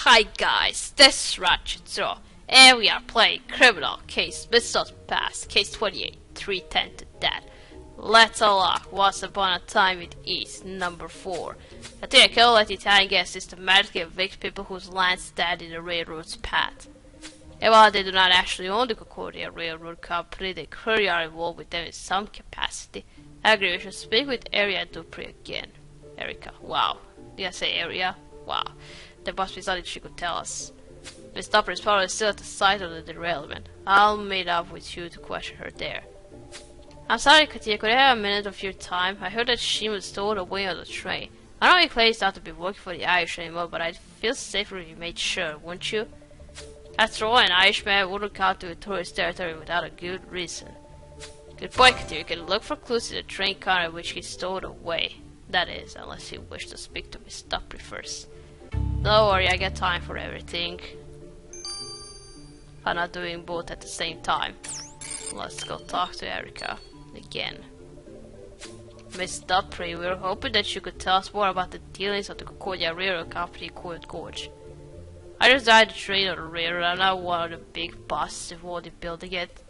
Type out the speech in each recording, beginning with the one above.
Hi guys, this is Ratchet, and we are playing Criminal Case Missiles Past, Case 28, 310 to Death. Let's unlock Once Upon a Time in East, number 4. I think I can let Italian guests systematically evict people whose land stand in the railroad's path. And while they do not actually own the Concordia Railroad Company, they clearly are involved with them in some capacity. I agree, we should speak with Area Dupré again. Erica, wow. Did I say Area? Wow. There must be something she could tell us. Miss Dupré is probably still at the site of the derailment. I'll meet up with you to question her there. I'm sorry, Katia, could I have a minute of your time? I heard that she was stowed away on the train. I know he claims not to be working for the Irish anymore, but I'd feel safer if you made sure, wouldn't you? After all, an Irishman wouldn't come to Vittorio's territory without a good reason. Good point, Katia. You can look for clues in the train car in which he stowed away. That is, unless you wish to speak to Miss Dupré first. Don't worry, I get time for everything. I'm not doing both at the same time. Let's go talk to Erica again. Miss Dupré, we were hoping that you could tell us more about the dealings of the Concordia Railroad Company in Coyote Gorge. I just died the train on the railroad. I'm not one of the big bosses involved in building it.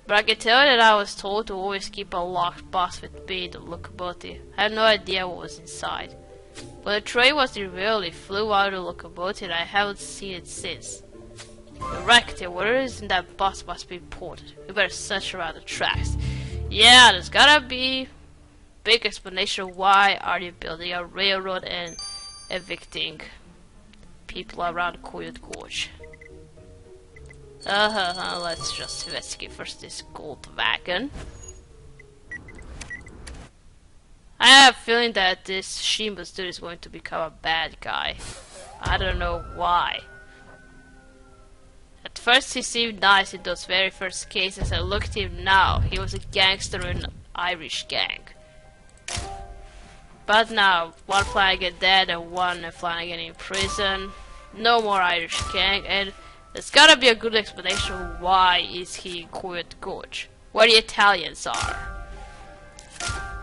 But I can tell you that I was told to always keep a locked box with me in the locomotive. I have no idea what was inside. When the train was derailed, it flew out of the locomotive and I haven't seen it since. You're right, whatever is in that box must be important. We better search around the tracks. Yeah, there's gotta be big explanation why are they building a railroad and evicting people around Coyote Gorge. Let's just investigate first this gold wagon. I have a feeling that this Shima's dude is going to become a bad guy. I don't know why. At first he seemed nice in those very first cases, and look at him now. He was a gangster in an Irish gang. But now, one Flanagan dead and one Flanagan in prison. No more Irish gang, and there's gotta be a good explanation why is he in Coyote Gorge, where the Italians are.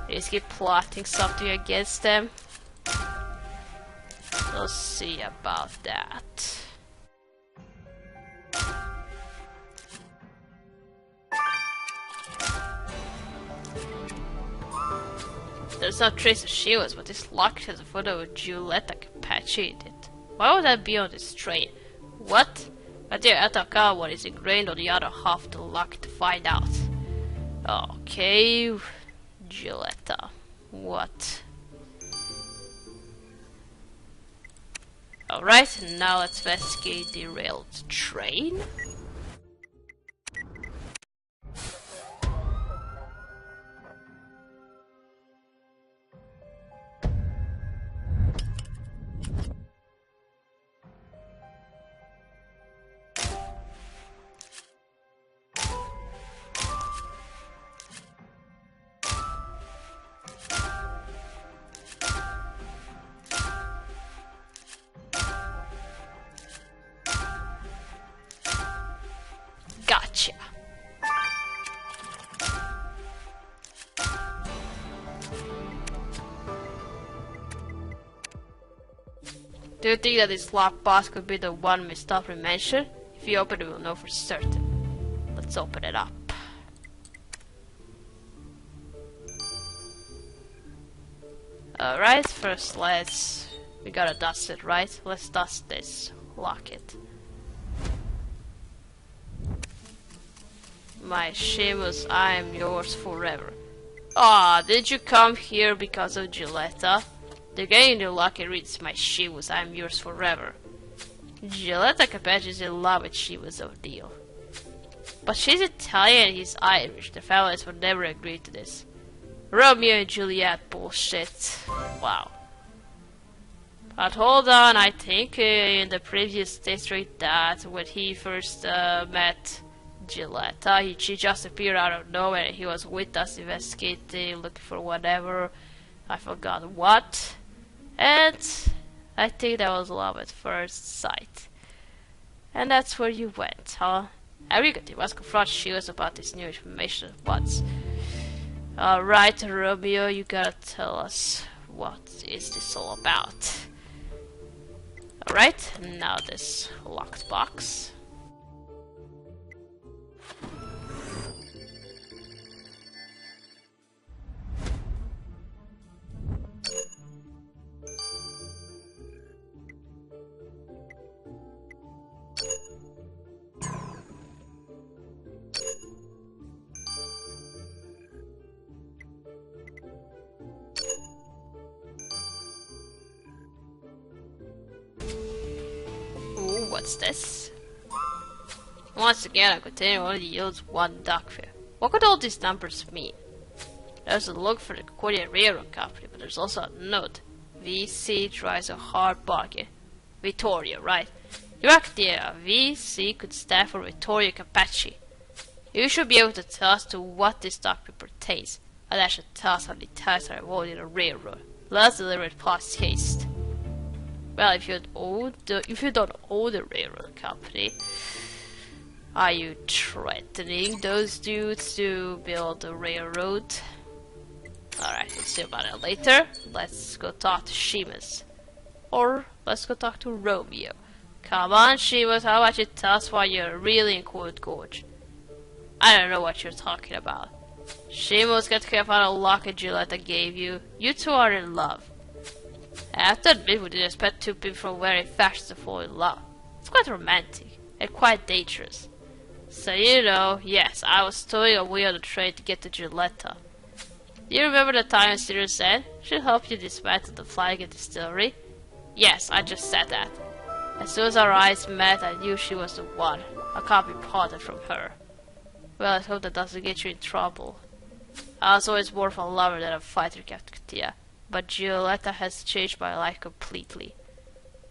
Is he plotting something against them? We'll see about that. There's no trace of Sheila's, but this lock has a photo of Giulietta Capacci in it. Why would that be on this train? What? I dare Ataka what is ingrained on the other half of the lock to find out. Okay. Giulietta. What? Alright, now let's investigate the derailed train. Gotcha. Do you think that this lockbox could be the one Miss Dupré mentioned? If you open it, we'll know for certain. Let's open it up. Alright, first we gotta dust it, right? Let's dust this. Lock it. My Seamus, I am yours forever. Did you come here because of Giulietta? The guy in the locket reads, my Seamus, I am yours forever. Giulietta Capacci is in love with Seamus O'Neill. But she's Italian and he's Irish. The families would never agree to this. Romeo and Juliet bullshit. Wow. But hold on, I think in the previous district that when he first met Giulietta, she just appeared out of nowhere and he was with us investigating, looking for whatever, I forgot what, and I think that was love at first sight. And that's where you went, huh? Arrogant, you must confront Shields about this new information at once. Alright, Romeo, you gotta tell us what is this all about. Alright, now this locked box. Ooh, what's this? Once again, I continue only yields one duckbill. What could all these numbers mean? There's a look for the Concordia Railroad Company, but there's also a note. VC drives a hard bargain. Vittorio, right? You reckon the VC could stand for Vittorio Capaci. You should be able to tell us to what this document pertains, and that should tell us how the ties are involved in the railroad. Let's deliver it post haste. Well, if you don't own the railroad company, are you threatening those dudes to build the railroad? Alright, we'll see about it later. Let's go talk to Seamus. Or, let's go talk to Romeo. Come on, Seamus, how about you tell us why you're really in Cold Gorge? I don't know what you're talking about. Seamus, get careful how the locket Gilletta gave you. You two are in love. I have to admit, we didn't expect two people from very fashion to fall in love. It's quite romantic, and quite dangerous. So you know, yes, I was towing away on the train to get to Gilletta. Do you remember the time Sirius said she'll help you dismantle the Flying Distillery? Yes, I just said that. As soon as our eyes met, I knew she was the one. I can't be parted from her. Well, I hope that doesn't get you in trouble. I was always more of a lover than a fighter, Captain Katia. But Gilletta has changed my life completely.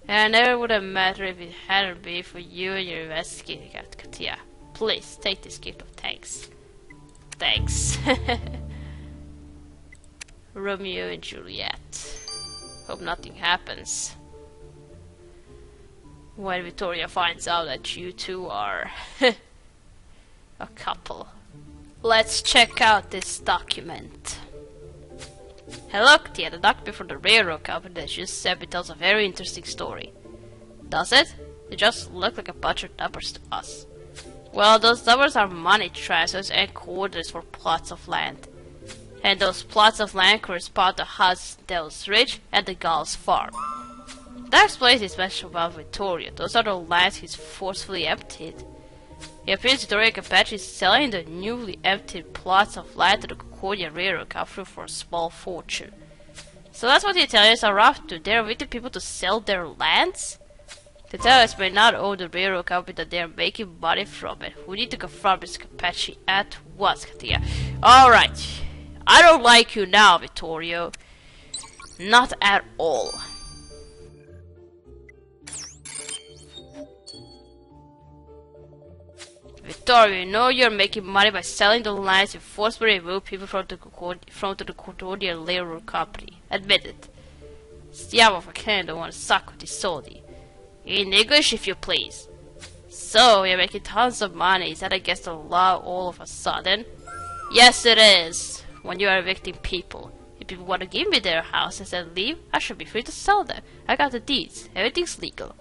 And I never would have mattered if it hadn't been for you and your investigating, Captain Katia. Please, take this gift of thanks. Thanks. Romeo and Juliet. Hope nothing happens when Vittoria finds out that you two are a couple. Let's check out this document. Hello, Katia, the document from the railroad company that you sent me tells a very interesting story. Does it? It just looked like a bunch of numbers to us. Well, those numbers are money transfers and coordinates for plots of land. And those plots of land correspond to Hasdale's Ridge and the Gauls Farm. That explains his message about Vittorio. Those are the lands he's forcefully emptied. It appears Vittorio Capaci is selling the newly emptied plots of land to the Concordia Railroad Company for a small fortune. So that's what the Italians are up to. They're inviting people to sell their lands? The Italians may not own the railroad company, that they're making money from it. We need to confront Mr. Capaci at once, Katia. Alright. I don't like you now, Vittorio. Not at all. Vittorio, you know you're making money by selling the lands you forcibly remove people from the Concordia Railroad Company. Admit it. Stiamo facendo one sacco di soldi. In English, if you please. So, you're making tons of money. Is that against the law all of a sudden? Yes, it is. When you are evicting people. If people want to give me their houses and leave, I should be free to sell them. I got the deeds. Everything's legal.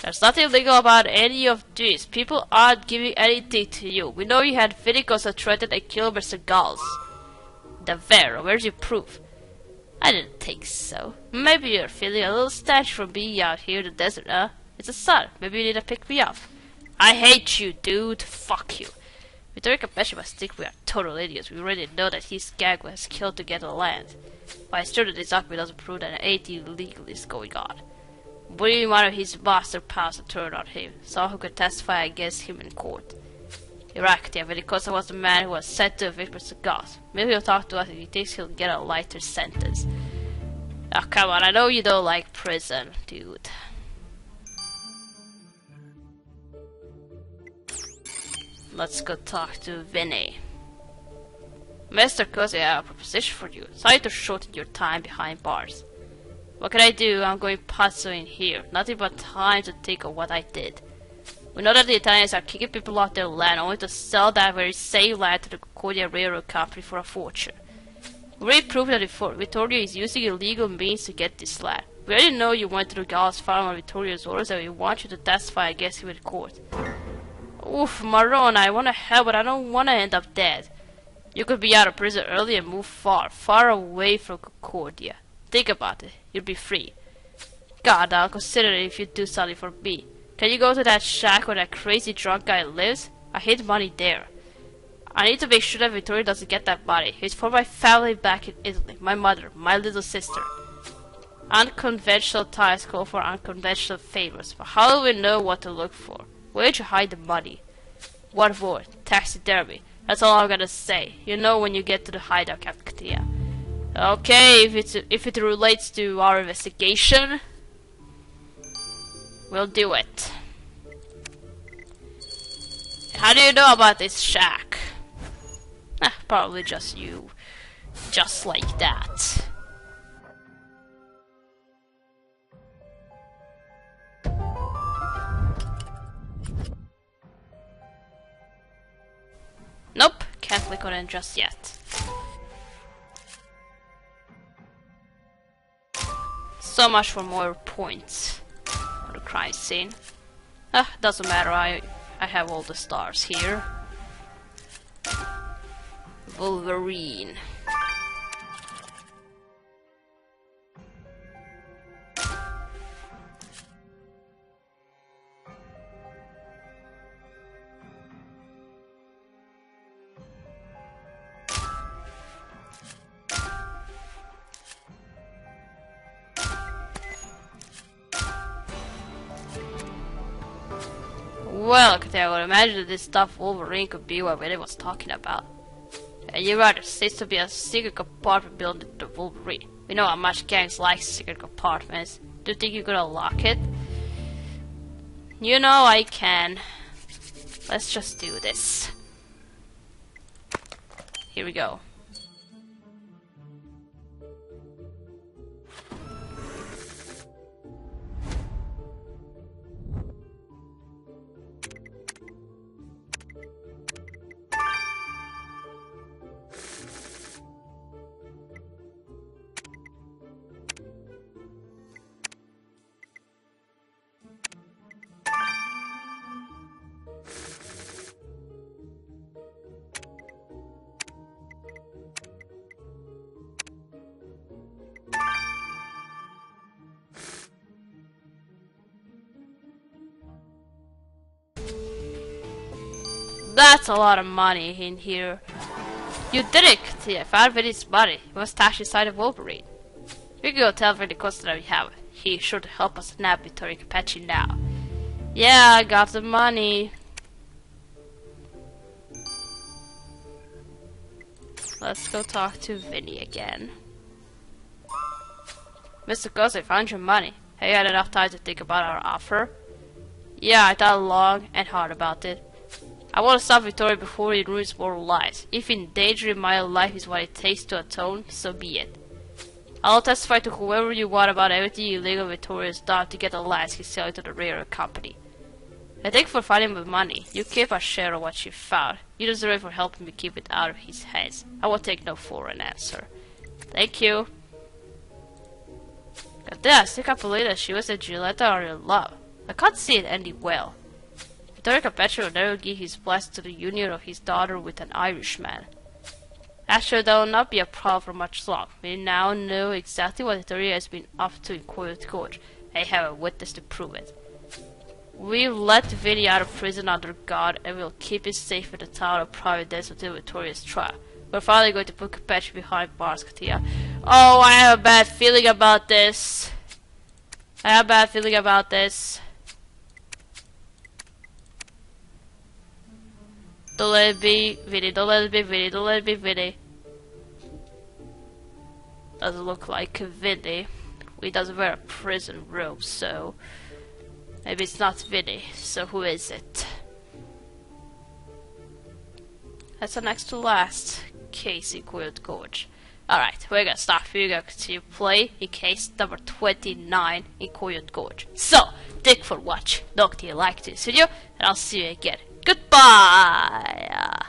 There's nothing legal about any of this. People aren't giving anything to you. We know you had vehicles that threatened and killed Mr. Gauls. Davvero, where's your proof? I didn't think so. Maybe you're feeling a little stench from being out here in the desert, huh? It's the sun. Maybe you need to pick me up. I hate you, dude. Fuck you. Vittorio Capaci must think we are total idiots. We already know that his gang was killed to get the land. But it's true that this document doesn't prove that anything illegal is going on. We need one of his master pals to turn on him. Someone who could testify against him in court. You're right, Venicosa was the man who was sent to evict Mr. Goss. Maybe he'll talk to us if he thinks he'll get a lighter sentence. Oh, come on, I know you don't like prison, dude. Let's go talk to Vinny. Mr. Cozy, I have a proposition for you. Sorry to shorten your time behind bars. What can I do? I'm going pazzo in here. Nothing but time to think of what I did. We know that the Italians are kicking people off their land only to sell that very same land to the Concordia Railroad Company for a fortune. We already proved that Vittorio is using illegal means to get this land. We already know you went to the gal's farm on Vittorio's orders and we want you to testify against him in court. Oof, Marone, I wanna help, but I don't wanna end up dead. You could be out of prison early and move far, far away from Concordia. Think about it, you'll be free. God, I'll consider it if you do something for me. Can you go to that shack where that crazy drunk guy lives? I hid money there. I need to make sure that Vittorio doesn't get that money. It's for my family back in Italy, my mother, my little sister. Unconventional ties call for unconventional favors, but how do we know what to look for? Where did you hide the money? What for? Taxidermy. That's all I'm gonna say. You know when you get to the hideout, Captain. Okay, if it relates to our investigation, we'll do it. How do you know about this shack? Probably just you. Just like that. Nope, can't click on it just yet. So much for more points for the crime scene. Doesn't matter, I have all the stars here. Wolverine. Well, I would imagine that this stuff Wolverine could be what Vinny was talking about. And you're right, there seems to be a secret compartment built into the Wolverine. We know how much gangs like secret compartments. Do you think you could unlock it? You know I can. Let's just do this. Here we go. That's a lot of money in here. You did it, Katia. Found Vinny's money. It was stashed inside of Wolverine. We can go tell Vinny Costa that we have it. He's sure to help us nab Vittorio Capecci now. Yeah, I got the money. Let's go talk to Vinny again. Mr. Costa, I found your money. Have you had enough time to think about our offer? Yeah, I thought long and hard about it. I want to stop Vittorio before he ruins more lives. If endangering my life is what it takes to atone, so be it. I'll testify to whoever you want about everything illegal Vittorio's done to get the lies he's selling to the railroad company. I thank you for finding the money. You keep a share of what you found. You deserve it for helping me keep it out of his hands. I won't take no for an answer. Thank you. I still can't believe that she was a Giulietta or in love. I can't see it ending well. Vittorio Capecci will never give his blessing to the union of his daughter with an Irishman. Actually, that will not be a problem for much long. We now know exactly what Vittorio has been up to in Coyote Gorge. I have a witness to prove it. We'll let Vinny out of prison under guard and we'll keep him safe in the town of Providence until Vittorio's trial. We're finally going to put Capecci behind bars, Katia. Oh, I have a bad feeling about this. I have a bad feeling about this. Don't let it be Vinny, don't let it be Vinny, don't let it be Vinny. Doesn't look like Vinny. He doesn't wear a prison robe, so maybe it's not Vinny. So who is it? That's the next to last case in Coyote Gorge. Alright, we're gonna stop here. We're gonna continue play in case number 29 in Coyote Gorge. So, thank you for watching. Don't forget to like this video, and I'll see you again. Goodbye!